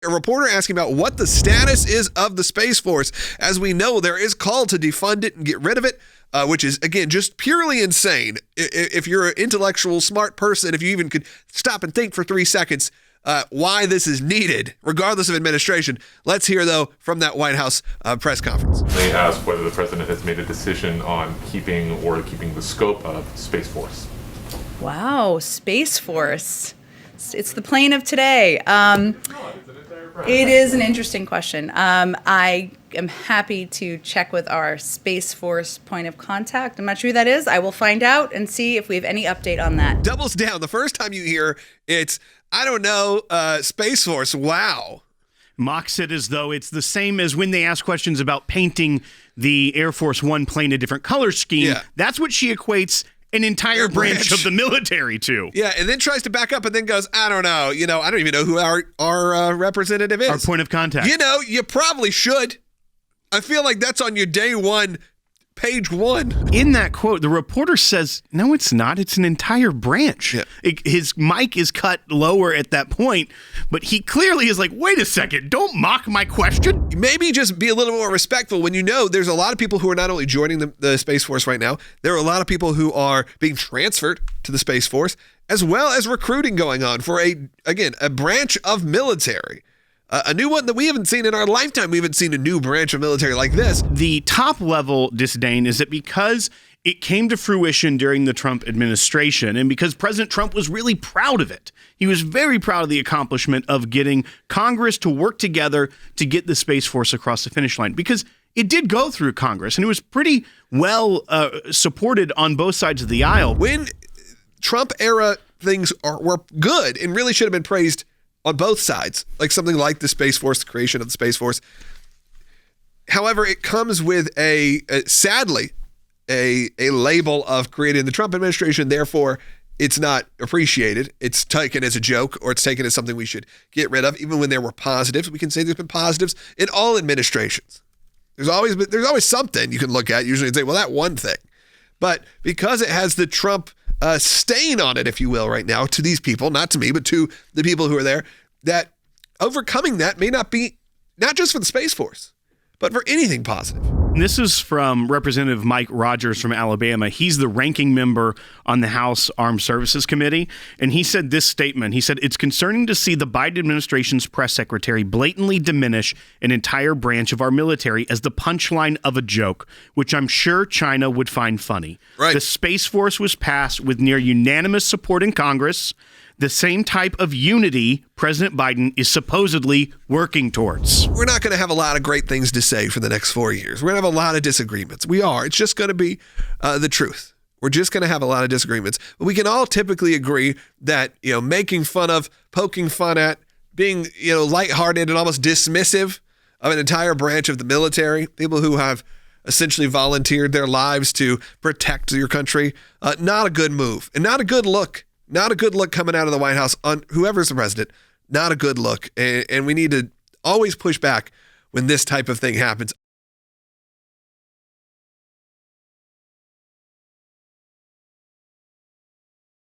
A reporter asking about what the status is of the Space Force. As we know, there is call to defund it and get rid of it, which is, again, just purely insane. If you're an intellectual, smart person, if you even could stop and think for 3 seconds why this is needed, regardless of administration. Let's hear, though, from that White House press conference. They asked whether the president has made a decision on keeping the scope of Space Force. Wow, Space Force. It's the plane of today. It is an interesting question. I am happy to check with our Space Force point of contact. I'm not sure who that is. I will find out and see if we have any update on that. Doubles down. The first time you hear it's, I don't know, Space Force. Wow. Mocks it as though it's the same as when they ask questions about painting the Air Force One plane a different color scheme. Yeah. That's what she equates an entire branch of the military to. Yeah, and then tries to back up and then goes, I don't know. I don't even know who our representative is. Our point of contact. You probably should. I feel like that's on your day one, page one. In that quote, the reporter says, no, it's not. It's an entire branch. Yeah. His mic is cut lower at that point, but he clearly is like, wait a second, don't mock my question. Maybe just be a little more respectful when there's a lot of people who are not only joining the Space Force right now, there are a lot of people who are being transferred to the Space Force, as well as recruiting going on for a branch of military. A new one that we haven't seen in our lifetime. We haven't seen a new branch of military like this. The top level disdain is that because it came to fruition during the Trump administration and because President Trump was really proud of it, he was very proud of the accomplishment of getting Congress to work together to get the Space Force across the finish line, because it did go through Congress and it was pretty well supported on both sides of the aisle. When Trump era things were good and really should have been praised on both sides, like something like the Space Force, the creation of the Space Force. However, it comes with sadly, a label of creating the Trump administration. Therefore, it's not appreciated. It's taken as a joke, or it's taken as something we should get rid of. Even when there were positives, we can say there's been positives in all administrations. There's always something you can look at usually and say, well, that one thing. But because it has the Trump stain on it, if you will, right now, to these people, not to me, but to the people who are there, that overcoming that may not be, not just for the Space Force, but for anything positive. And this is from Representative Mike Rogers from Alabama. He's the ranking member on the House Armed Services Committee. And he said this statement. He said, it's concerning to see the Biden administration's press secretary blatantly diminish an entire branch of our military as the punchline of a joke, which I'm sure China would find funny. Right. The Space Force was passed with near unanimous support in Congress, the same type of unity President Biden is supposedly working towards. We're not going to have a lot of great things to say for the next 4 years. We're going to have a lot of disagreements. We are. It's just going to be the truth. We're just going to have a lot of disagreements. But we can all typically agree that, making fun of, poking fun at, being, lighthearted and almost dismissive of an entire branch of the military, people who have essentially volunteered their lives to protect your country, not a good move and not a good look. Not a good look coming out of the White House on whoever's the president. Not a good look. And we need to always push back when this type of thing happens.